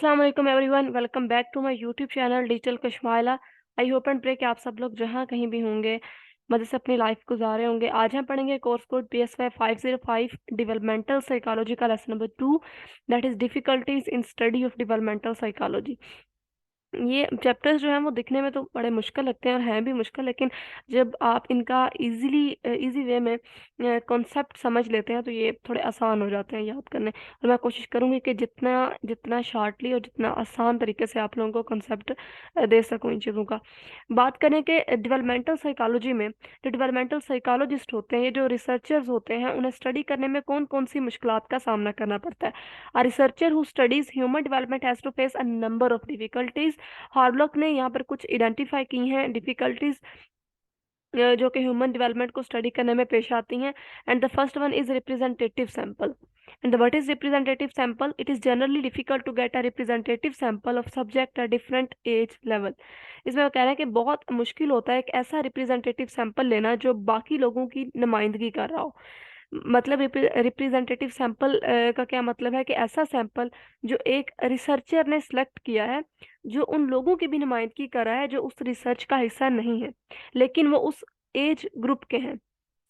अस्सलाम वालेकुम everyone, welcome back to my YouTube channel digital Kashmaila. I hope and pray कि आप सब लोग जहाँ कहीं भी होंगे मज़े से अपनी लाइफ गुजारे होंगे। आज हम पढ़ेंगे course code PSY 505 developmental psychology का lesson number 2, that is difficulties in study of developmental psychology. ये चैप्टर्स जो हैं वो दिखने में तो बड़े मुश्किल लगते हैं और हैं भी मुश्किल, लेकिन जब आप इनका इजी वे में कॉन्सेप्ट समझ लेते हैं तो ये थोड़े आसान हो जाते हैं याद करने। और मैं कोशिश करूँगी कि जितना जितना शार्टली और जितना आसान तरीके से आप लोगों को कॉन्सेप्ट दे सकूँ इन चीज़ों का। बात करें कि डेवलपमेंटल साइकोलॉजी में जो डेवलपमेंटल साइकोलॉजिस्ट होते हैं, ये जो रिसर्चर्स होते हैं, उन्हें स्टडी करने में कौन कौन सी मुश्किलात का सामना करना पड़ता है। A researcher who studies human development has to face a number of difficulties। हार्लॉक ने यहाँ पर कुछ आइडेंटिफाई की हैं डिफिकल्टीज जो कि ह्यूमन डेवलपमेंट को स्टडी करने में पेश आती हैं। And the first one is representative sample. And what is representative sample? It is generally difficult to get a representative sample of subject at different age level. इसमें वो कह रहे हैं कि बहुत मुश्किल होता है एक ऐसा रिप्रेजेंटेटिव सैंपल लेना जो बाकी लोगों की नुमाइंदगी कर रहा हो। मतलब रिप्रेजेंटेटिव सैंपल का क्या मतलब है कि ऐसा सैंपल जो एक रिसर्चर ने सिलेक्ट किया है, जो उन लोगों की भी नुमाइंदगी कर रहा है जो उस रिसर्च का हिस्सा नहीं है, लेकिन वो उस एज ग्रुप के हैं।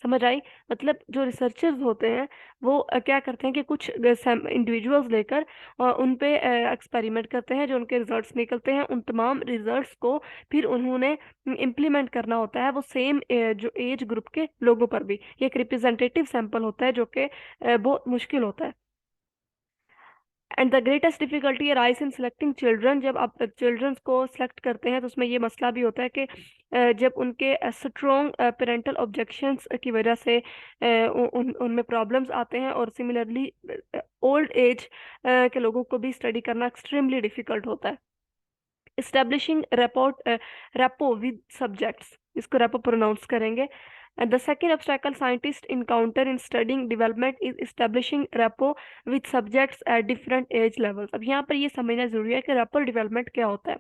समझ आई? मतलब जो रिसर्चर्स होते हैं वो क्या करते हैं कि कुछ इंडिविजुअल्स लेकर और उन पे एक्सपेरिमेंट करते हैं। जो उनके रिजल्ट्स निकलते हैं, उन तमाम रिजल्ट्स को फिर उन्होंने इम्प्लीमेंट करना होता है वो सेम जो एज ग्रुप के लोगों पर भी। ये एक रिप्रेजेंटेटिव सैंपल होता है जो कि बहुत मुश्किल होता है। And the greatest difficulty arise in selecting children. जब आप चिल्ड्रंस को सेलेक्ट करते हैं तो उसमें ये मसला भी होता है कि जब उनके स्ट्रॉन्ग पेरेंटल ऑब्जेक्शंस की वजह से उनमें प्रॉब्लम्स आते हैं, और सिमिलरली ओल्ड एज के लोगों को भी स्टडी करना एक्सट्रीमली डिफिकल्ट होता है। इस्टेब्लिशिंग रेपो विद सब्जेक्ट्स, इसको रेपो प्रोनाउंस करेंगे। And the second obstacle scientists encounter in studying development is establishing rapport with subjects at different age levels। अब यहाँ पर ये समझना जरूरी है कि rapport development क्या होता है।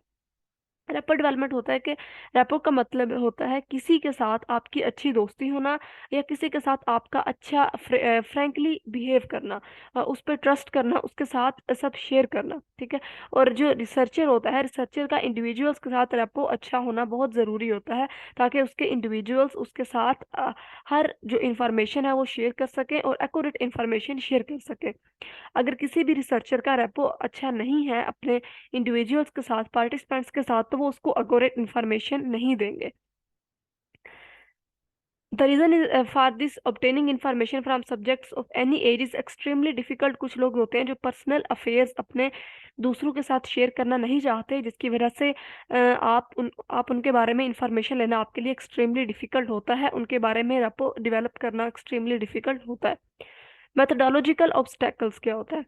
रैपो डेवलपमेंट होता है कि रैपो का मतलब होता है किसी के साथ आपकी अच्छी दोस्ती होना, या किसी के साथ आपका अच्छा फ्रैंकली बिहेव करना, उस पर ट्रस्ट करना, उसके साथ सब शेयर करना। ठीक है। और जो रिसर्चर होता है, रिसर्चर का इंडिविजुअल्स के साथ रैपो अच्छा होना बहुत ज़रूरी होता है, ताकि उसके इंडिविजुअल्स उसके साथ हर जो इंफॉर्मेशन है वो शेयर कर सकें और एक्यूरेट इंफॉर्मेशन शेयर कर सकें। अगर किसी भी रिसर्चर का रेपो अच्छा नहीं है अपने इंडिविजुअल्स के साथ, पार्टिसिपेंट्स के साथ, तो वो उसको अकोरेट इंफॉर्मेशन नहीं देंगे। The reason is for this obtaining information from subjects of any age is extremely difficult। कुछ लोग होते हैं जो पर्सनल अफेयर्स अपने दूसरों के साथ शेयर करना नहीं चाहते, जिसकी वजह से आप उनके बारे में इंफॉर्मेशन लेना आपके लिए एक्सट्रीमली डिफिकल्ट होता है, उनके बारे में रेपो डेवलप करना एक्सट्रीमली डिफिकल्ट होता है। मेथोडोलॉजिकल ऑब्स्टेकल्स क्या होता है?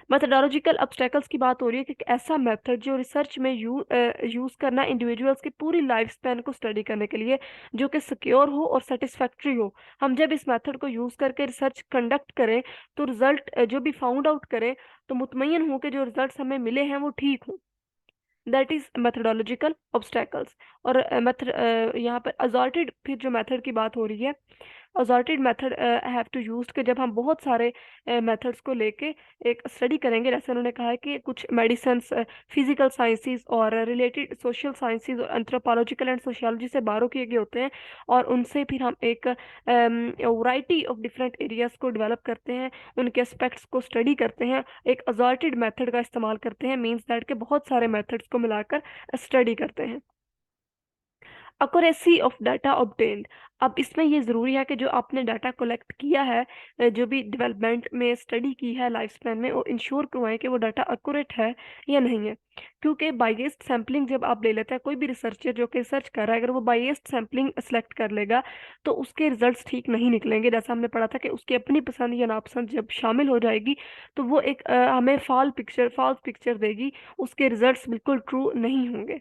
मेथोडोलॉजिकल ऑब्स्टेकल्स की बात हो रही है कि एक ऐसा मेथड जो रिसर्च में यूज़ करना इंडिविजुअल्स की पूरी लाइफ स्पैन को स्टडी करने के लिए, जो कि सिक्योर हो और सेटिस्फैक्ट्री हो। हम जब इस मेथड को यूज़ करके रिसर्च कंडक्ट करें तो रिजल्ट जो भी फाउंड आउट करें तो मुतमईन हो कि जो रिजल्ट्स हमें मिले हैं वो ठीक हों। That is methodological obstacles. और मेथड यहाँ पर अजॉर्टेड फिर जो मेथड की बात हो रही है, अजॉर्टेड मेथड हैव टू यूज के जब हम बहुत सारे मेथड्स को लेके एक स्टडी करेंगे, जैसे उन्होंने कहा है कि कुछ मेडिसिन्स, फिजिकल साइंसेज और रिलेटेड सोशल साइंसेज और एंथ्रोपोलॉजिकल एंड सोशियोलॉजी से बारो किए गए होते हैं, और उनसे फिर हम एक वैरायटी ऑफ डिफरेंट एरियाज को डेवलप करते हैं, उनके एस्पेक्ट्स को स्टडी करते हैं, एक अजॉर्टेड मेथड का इस्तेमाल करते हैं, मीन्स दैट के बहुत सारे मेथड्स को मिलाकर स्टडी करते हैं। Accuracy of data obtained. अब इसमें ये ज़रूरी है कि जो आपने डाटा कलेक्ट किया है, जो भी डेवलपमेंट में स्टडी की है लाइफ स्पैन में, वो इंश्योर करवाएं कि वो डाटा एक्यूरेट है या नहीं है। क्योंकि बाइस्ड सैम्पलिंग जब आप ले लेते हैं, कोई भी रिसर्चर जो कि रिसर्च कर रहा है, अगर वो बाइस्ड सैम्पलिंग सेलेक्ट कर लेगा तो उसके रिजल्ट्स ठीक नहीं निकलेंगे। जैसा हमने पढ़ा था कि उसकी अपनी पसंद या नापसंद जब शामिल हो जाएगी तो वो एक हमें फॉल्स पिक्चर देगी, उसके रिजल्ट्स बिल्कुल ट्रू नहीं होंगे।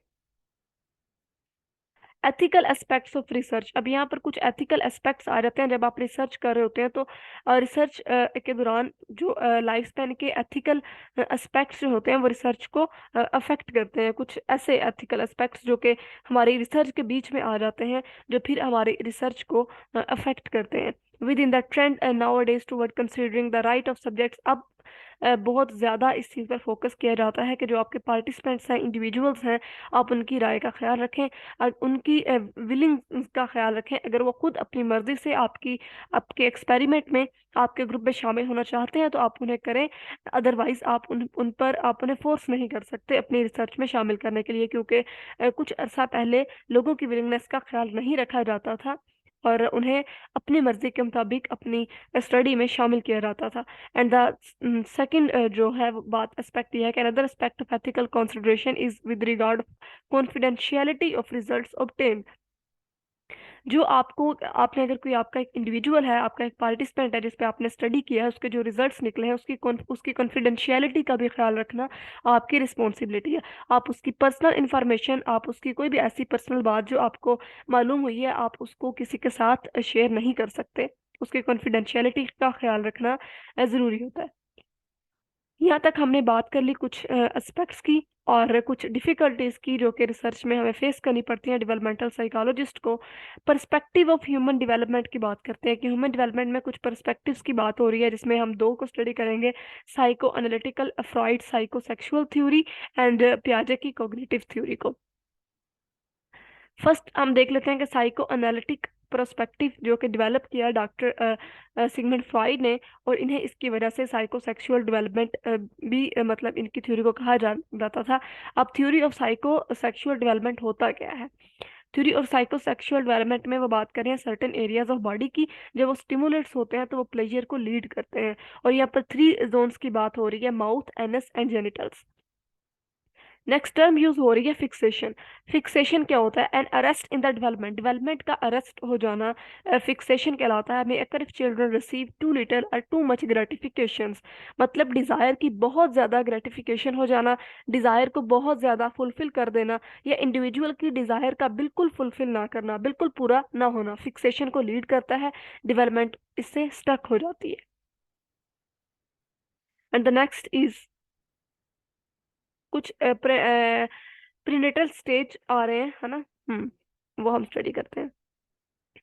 Ethical aspects of research. अब यहाँ पर कुछ एथिकल एस्पेक्ट्स आ जाते हैं जब आप रिसर्च कर रहे होते हैं, तो रिसर्च के दौरान जो लाइफ स्पैन के एथिकल एस्पेक्ट्स जो होते हैं वो रिसर्च को अफेक्ट करते हैं। कुछ ऐसे एथिकल एस्पेक्ट्स जो कि हमारी रिसर्च के बीच में आ जाते हैं, जो फिर हमारी रिसर्च को अफेक्ट करते हैं। With in the trend now days toward considering the right of subjects. अब बहुत ज़्यादा इस चीज़ पर फोकस किया जाता है कि जो आपके पार्टिसिपेंट्स हैं, इंडिविजुअल्स हैं, आप उनकी राय का ख्याल रखें, उनकी विलिंग का ख्याल रखें। अगर वो खुद अपनी मर्जी से आपके एक्सपेरिमेंट में, आपके ग्रुप में शामिल होना चाहते हैं तो आप उन्हें करें, अदरवाइज आप उन पर आप उन्हें फोर्स नहीं कर सकते अपनी रिसर्च में शामिल करने के लिए, क्योंकि कुछ अरसा पहले लोगों की विलिंगनेस का ख्याल नहीं रखा जाता था और उन्हें अपनी मर्जी के मुताबिक अपनी स्टडी में शामिल किया जाता था। एंड द सेकंड जो है वो बात एस्पेक्ट ये है कि another aspect of ethical consideration is with regard confidentiality of results obtained. जो आपको, आपने अगर कोई, आपका एक इंडिविजुअल है, आपका एक पार्टिसिपेंट है जिस पे आपने स्टडी किया है, उसके जो रिजल्ट्स निकले हैं उसकी कॉन्फिडेंशियलिटी का भी ख्याल रखना आपकी रिस्पॉन्सिबिलिटी है। आप उसकी पर्सनल इंफॉर्मेशन, आप उसकी कोई भी ऐसी पर्सनल बात जो आपको मालूम हुई है, आप उसको किसी के साथ शेयर नहीं कर सकते। उसकी कॉन्फिडेंशियलिटी का ख्याल रखना ज़रूरी होता है। यहाँ तक हमने बात कर ली कुछ एस्पेक्ट्स की और कुछ डिफ़िकल्टीज की जो कि रिसर्च में हमें फेस करनी पड़ती हैं डेवलपमेंटल साइकोलॉजिस्ट को। पर्सपेक्टिव ऑफ ह्यूमन डेवलपमेंट की बात करते हैं कि ह्यूमन डेवलपमेंट में कुछ पर्सपेक्टिव्स की बात हो रही है, जिसमें हम दो को स्टडी करेंगे, psychoanalytical Freud psychosexual theory and पियाजे की कॉग्निटिव थ्योरी को। फर्स्ट हम देख लेते हैं कि साइको एनालिटिक प्रोस्पेक्टिव जो कि डेवलप किया डॉक्टर सिगमंड फ्रॉइड ने, और इन्हें इसकी वजह से साइको सेक्सुअल डेवलपमेंट भी मतलब इनकी थ्योरी को कहा जाता था। अब theory of psycho sexual development होता क्या है? Theory of psycho sexual development में वो बात कर रहे हैं सर्टेन एरियाज ऑफ बॉडी की, जब वो स्टिमुलेट्स होते हैं तो वो प्लेजर को लीड करते हैं। और यहाँ पर 3 जोन्स की बात हो रही है, mouth, anus and genitals. Next term use हो रही है फिक्सेशन। फिक्सेशन क्या होता है? An arrest in the development, development का अरेस्ट हो जाना फिक्सेशन कहलाता है। May occur if children receive too little और टू मच ग्रेटिफिकेशंस, मतलब डिजायर की बहुत ज्यादा ग्रेटिफिकेशन हो जाना, डिजायर को बहुत ज्यादा फुलफिल कर देना, या इंडिविजुअल की डिजायर का बिल्कुल फुलफिल ना करना, बिल्कुल पूरा ना होना, फिक्सेशन को लीड करता है। डेवलपमेंट इससे स्टक हो जाती है। एंड द नेक्स्ट इज कुछ प्रीनेटल स्टेज आ रहे हैं, है ना। वो हम स्टडी करते हैं।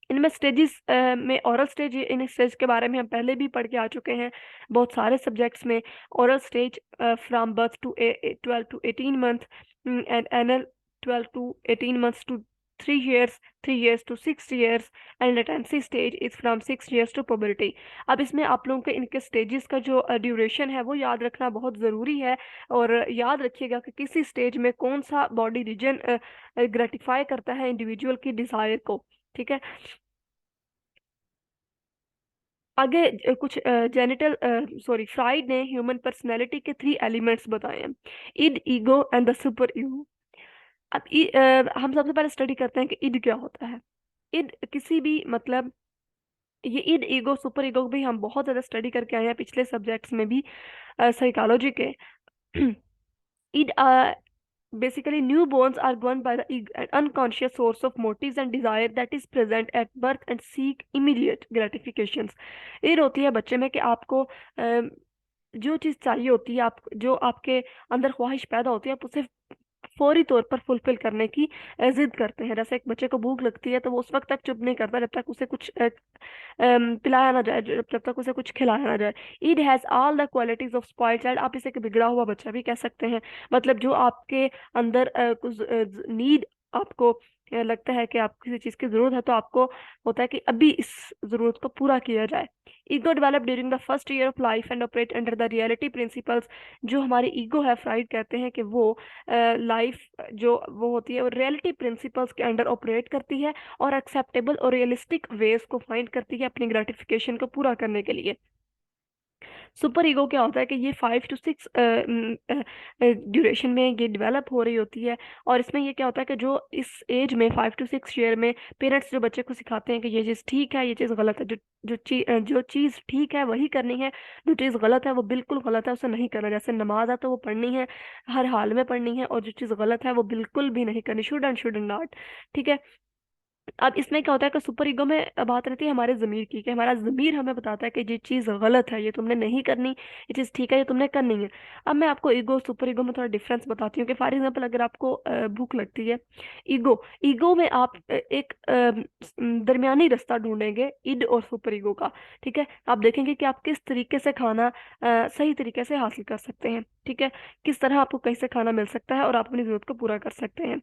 इनमें स्टेजेस में ओरल स्टेज, इन स्टेज के बारे में हम पहले भी पढ़ के आ चुके हैं बहुत सारे सब्जेक्ट्स में। Oral stage from birth to 12 to 18 month, and anal 12 to 18 months to 3 years, 3 years to 6 years, and latency stage is from 6 years to puberty। अब इसमें आप लोगों के इनके स्टेजेस का जो ड्यूरेशन है वो याद रखना बहुत ज़रूरी है। और याद रखिएगा कि किसी स्टेज में कौन सा बॉडी रीजन ग्रेटिफाई करता है इंडिविजुअल की डिज़ायर को, ठीक है। आगे कुछ जेनिटल सॉरी, फ्राइड ने ह्यूमन पर्सनैलिटी के 3 एलिमेंट्स बताए हैं, id, ego and the super ego. अब हम सबसे पहले स्टडी करते हैं कि इड क्या होता है। इड किसी भी मतलब, ये इड, ईगो, सुपर ईगो भी हम बहुत ज़्यादा स्टडी करके आए हैं पिछले सब्जेक्ट्स में भी साइकोलॉजी के। Id basically newborns are governed by the unconscious source of motives and desire that is present at birth and seek immediate gratifications। ये होती है बच्चे में कि आपको जो चीज़ चाहिए होती है, आप जो आपके अंदर ख्वाहिश पैदा होती है, आप उसे फौरी तौर पर फुलफिल करने की जिद करते हैं। जैसे एक बच्चे को भूख लगती है तो वो उस वक्त तक चुप नहीं करता जब तक उसे कुछ पिलाया ना जाए, जब तक उसे कुछ खिलाया ना जाए। It has all the qualities of spoiled child, आप इसे एक बिगड़ा हुआ बच्चा भी कह सकते हैं। मतलब जो आपके अंदर कुछ नीड, आपको लगता है कि आप किसी चीज़ की ज़रूरत है तो आपको होता है कि अभी इस ज़रूरत को पूरा किया जाए। Ego develop during the first year of life and operate under the reality principles. जो हमारी ईगो है, फ्राइड कहते हैं कि वो लाइफ जो वो होती है वो रियलिटी प्रिंसिपल्स के अंडर ऑपरेट करती है और एक्सेप्टेबल और रियलिस्टिक वेज को फाइंड करती है अपनी ग्रेटिफिकेशन को पूरा करने के लिए। सुपर ईगो क्या होता है कि ये 5 to 6 ड्यूरेशन में ये डेवलप हो रही होती है। और इसमें ये क्या होता है कि जो इस एज में 5 to 6 ईयर में पेरेंट्स जो बच्चे को सिखाते हैं कि ये चीज़ ठीक है, ये चीज़ गलत है, जो चीज़ ठीक है वही करनी है, जो चीज़ गलत है वो बिल्कुल गलत है, उसे नहीं करना। जैसे नमाज है तो वो पढ़नी है, हर हाल में पढ़नी है, और जो चीज़ गलत है वो बिल्कुल भी नहीं करनी, शुड एंड शुड नॉट, ठीक है। अब इसमें क्या होता है कि सुपर ईगो में बात रहती है हमारे ज़मीर की, कि हमारा ज़मीर हमें बताता है कि ये चीज़ गलत है, ये तुमने नहीं करनी, ये चीज़ ठीक है, ये तुमने करनी है। अब मैं आपको ईगो सुपर ईगो में थोड़ा डिफरेंस बताती हूँ कि फॉर एग्जांपल अगर आपको भूख लगती है, ईगो ईगो में आप एक दरमियानी रास्ता ढूंढेंगे इड और सुपर ईगो का। ठीक है, आप देखेंगे कि आप किस तरीके से खाना सही तरीके से हासिल कर सकते हैं। ठीक है, किस तरह आपको कैसे खाना मिल सकता है और आप अपनी जरूरत को पूरा कर सकते हैं,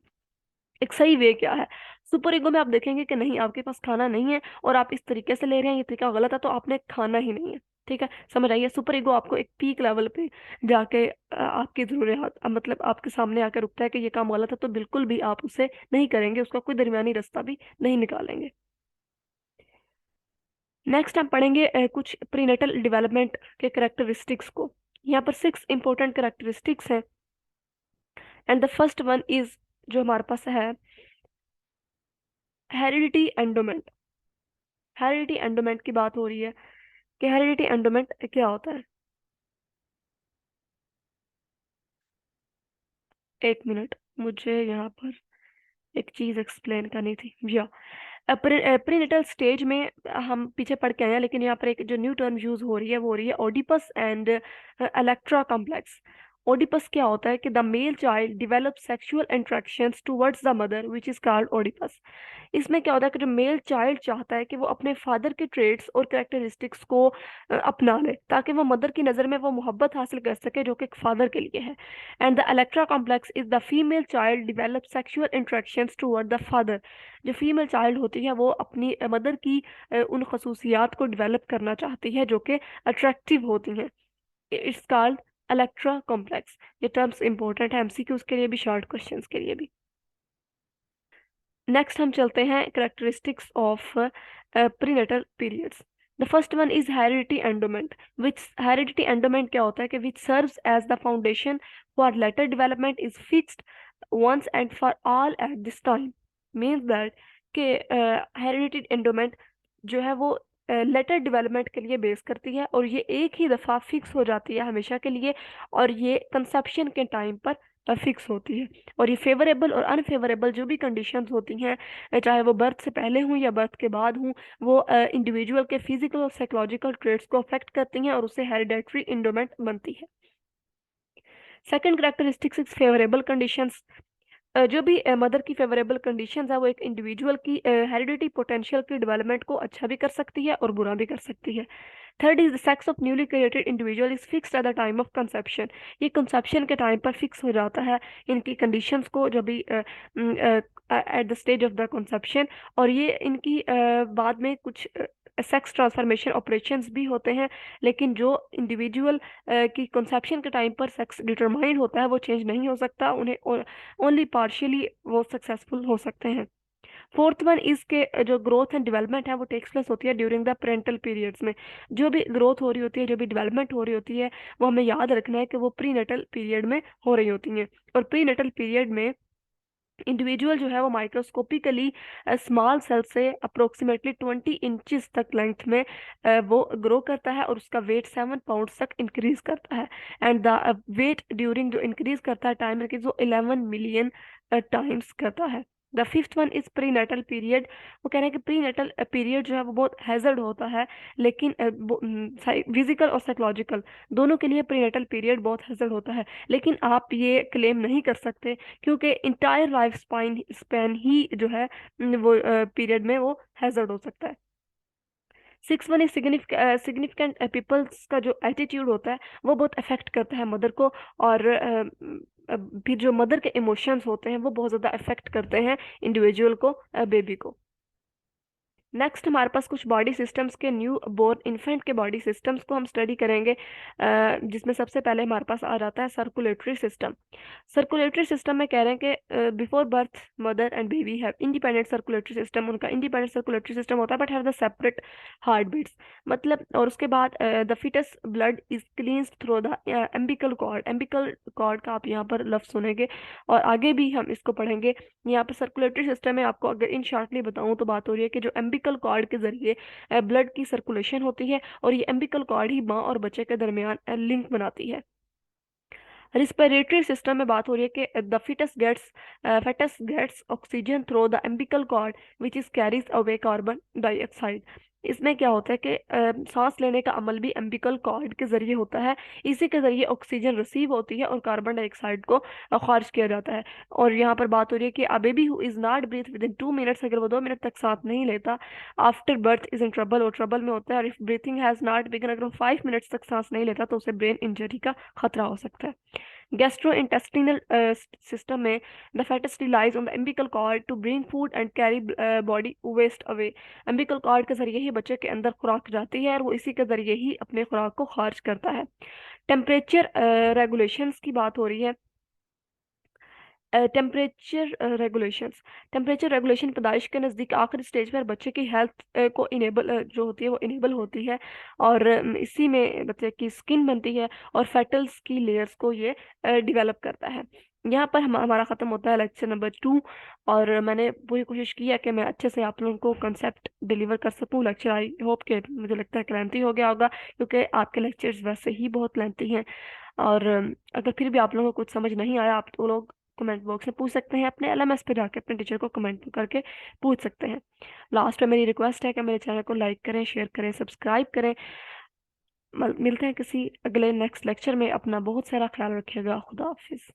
एक सही वे क्या है। सुपर ईगो में आप देखेंगे कि नहीं, आपके पास खाना नहीं है और आप इस तरीके से ले रहे हैं, ये तरीका गलत है, तो आपने खाना ही नहीं है। ठीक है, समझ आइए, सुपर ईगो आपको एक पीक लेवल पे जाके आपकी जरूरत मतलब आपके सामने आकर रुकता है कि ये काम गलत है, तो बिल्कुल भी आप उसे नहीं करेंगे, उसका कोई दरमियानी रास्ता भी नहीं निकालेंगे। नेक्स्ट हम पढ़ेंगे कुछ प्रीनेटल डेवलपमेंट के करेक्टरिस्टिक्स को। यहाँ पर 6 इंपॉर्टेंट करेक्टरिस्टिक्स हैं, and the first one is, जो हमारे पास है, हेरिडिटी एंडोमेंट। हेरिडिटी एंडोमेंट की बात हो रही है कि हेरिडिटी एंडोमेंट क्या होता है। एक मिनट, मुझे यहाँ पर एक चीज एक्सप्लेन करनी थी भैया। प्रीनेटल स्टेज में हम पीछे पढ़ के आए हैं, लेकिन यहाँ पर एक जो न्यू टर्म यूज हो रही है वो हो रही है Oedipus and Electra complex. Oedipus क्या होता है कि the male child develop sexual interactions towards the mother which is called Oedipus. इसमें क्या होता है कि जो मेल चाइल्ड चाहता है कि वो अपने फादर के ट्रेड्स और कैरेक्टरिस्टिक्स को अपना ले, ताकि वो मदर की नज़र में वो मोहब्बत हासिल कर सके जो कि एक फादर के लिए है। And the Electra complex is the female child develop sexual interactions toward the father. जो फीमेल चाइल्ड होती है वो अपनी मदर की उन खसूसियात को डेवलप करना चाहती है जो कि अट्रैक्टिव होती हैं। It's called Electra complex. ये टर्म्स इंपॉर्टेंट है एमसीक्यूज के लिए भी, शॉर्ट क्वेश्चंस के लिए भी। नेक्स्ट हम चलते हैं characteristics of prenatal periods। The first one is heredity endowment. Which heredity endowment क्या होता है कि which serves as the foundation for later development is fixed once and for all at this time। Means that कि heredity endowment जो है वो letter development के लिए बेस करती है, और ये एक ही दफ़ा फिक्स हो जाती है हमेशा के लिए, और ये कंसेप्शन के टाइम पर फिक्स होती है। और ये फेवरेबल और अनफेवरेबल जो भी कंडीशंस होती हैं, चाहे वो बर्थ से पहले हों या बर्थ के बाद हों, वो इंडिविजुअल के फिजिकल और साइकोलॉजिकल ट्रेट्स को अफेक्ट करती हैं और उससे हेरिडेटरी इंडोमेंट बनती है। Second characteristics is favourable conditions. जो भी मदर की फेवरेबल कंडीशंस है वो एक इंडिविजुअल की हेरिडिटी पोटेंशियल की डेवलपमेंट को अच्छा भी कर सकती है और बुरा भी कर सकती है। Third is the sex of newly created individual is fixed at the time of conception. ये कंसेप्शन के टाइम पर फिक्स हो जाता है इनकी कंडीशंस को, जो भी at the stage of the conception. और ये इनकी बाद में कुछ सेक्स ट्रांसफॉर्मेशन ऑपरेशंस भी होते हैं, लेकिन जो इंडिविजुअल की कंसेप्शन के टाइम पर सेक्स डिटरमाइंड होता है वो चेंज नहीं हो सकता, उन्हें ओनली पार्शियली वो सक्सेसफुल हो सकते हैं। फोर्थ वन इज के जो ग्रोथ एंड डेवलपमेंट है वो टेक्स प्लेस होती है ड्यूरिंग द पेरेंटल पीरियड्स में। जो भी ग्रोथ हो रही होती है, जो भी डेवलपमेंट हो रही होती है, वो हमें याद रखना है कि वो प्री नेटल पीरियड में हो रही होती हैं। और प्री नेटल पीरियड में इंडिविजुअल जो है वो माइक्रोस्कोपिकली स्मॉल सेल से अप्रोक्सीमेटली 20 इंचेस तक लेंथ में वो ग्रो करता है, और उसका वेट 7 पाउंड तक इंक्रीज करता है। एंड द वेट ड्यूरिंग जो इंक्रीज करता है टाइम इंक्रीज वो 11 मिलियन टाइम्स करता है। The fifth one is prenatal period. वो कह रहे हैं कि प्री नेटल पीरियड जो है वो बहुत हैजर्ड होता है, लेकिन फिजिकल और साइकोलॉजिकल दोनों के लिए प्री नेटल पीरियड बहुत हैजर्ड होता है, लेकिन आप ये क्लेम नहीं कर सकते क्योंकि इंटायर लाइफ स्पाइन स्पैन ही जो है वो पीरियड में वो हैजर्ड हो सकता है। Six one is significant peoples का जो एटीट्यूड होता है वो बहुत अफेक्ट करता है मदर को, और फिर जो मदर के इमोशंस होते हैं वो बहुत ज़्यादा अफेक्ट करते हैं इंडिविजुअल को, बेबी को। नेक्स्ट हमारे पास कुछ बॉडी सिस्टम्स के, न्यू बोर्न इन्फेंट के बॉडी सिस्टम्स को हम स्टडी करेंगे, जिसमें सबसे पहले हमारे पास आ जाता है सर्कुलेटरी सिस्टम। सर्कुलेटरी सिस्टम में कह रहे हैं कि before birth mother and baby have independent circulatory system. उनका इंडिपेंडेंट सर्कुलेटरी सिस्टम होता है but have the separate heart beats. मतलब, और उसके बाद the foetus blood is cleansed through the umbilical cord. Umbilical cord का आप यहाँ पर लफ्ज सुनेंगे और आगे भी हम इसको पढ़ेंगे। यहाँ पर सर्कुलेटरी सिस्टम में आपको अगर इन शॉर्टली बताऊँ तो बात हो रही है कि जो एम्बिकल कॉर्ड के जरिए ब्लड की सर्कुलेशन होती है, और ये एम्बिकल कॉर्ड ही माँ और बच्चे के दरमियान लिंक बनाती है। रिस्पिरेटरी सिस्टम में बात हो रही है कि the fetus gets oxygen through the umbilical cord which is carries away carbon dioxide. इसमें क्या होता है कि सांस लेने का अमल भी अम्बिकल कॉर्ड के जरिए होता है। इसी के जरिए ऑक्सीजन रिसीव होती है और कार्बन डाइऑक्साइड को खारिज किया जाता है। और यहाँ पर बात हो रही है कि a baby who is not breathe within 2 minutes, अगर वो 2 मिनट तक सांस नहीं लेता, after birth is in trouble, और ट्रबल में होता है। और if breathing has not begun, अगर वो 5 मिनट्स तक सांस नहीं लेता तो उसे ब्रेन इंजरी का खतरा हो सकता है। गैस्ट्रोइंटेस्टिनल सिस्टम में the fetus relies on the umbilical cord to bring food and carry body waste away. umbilical cord के जरिए ही बच्चे के अंदर खुराक जाती है और वो इसी के जरिए ही अपने खुराक को खारिज करता है। टेम्परेचर रेगुलेशंस की बात हो रही है। टेम्परेचर रेगुलेशन पैदाइश के नज़दीक आखिरी स्टेज पर बच्चे की हेल्थ को इनेबल जो होती है वो इनेबल होती है। और इसी में बच्चे की स्किन बनती है और फेटल्स की लेयर्स को ये डेवलप करता है। यहाँ पर हमारा ख़त्म होता है लेक्चर नंबर 2। और मैंने पूरी कोशिश की है कि मैं अच्छे से आप लोगों को कंसेप्ट डिलीवर कर सकूँ। लेक्चर आई होप के मुझे लगता है कि लेंथी हो गया होगा, क्योंकि आपके लेक्चर्स वैसे ही बहुत लेंथी हैं। और अगर फिर भी आप लोगों को कुछ समझ नहीं आया, आप तो लोग कमेंट बॉक्स में पूछ सकते हैं, अपने एलएमएस पे जाके अपने टीचर को कमेंट करके पूछ सकते हैं। लास्ट में मेरी रिक्वेस्ट है कि मेरे चैनल को लाइक करें, शेयर करें, सब्सक्राइब करें। मिलते हैं किसी अगले नेक्स्ट लेक्चर में। अपना बहुत सारा ख्याल रखिएगा। खुदा हाफिज।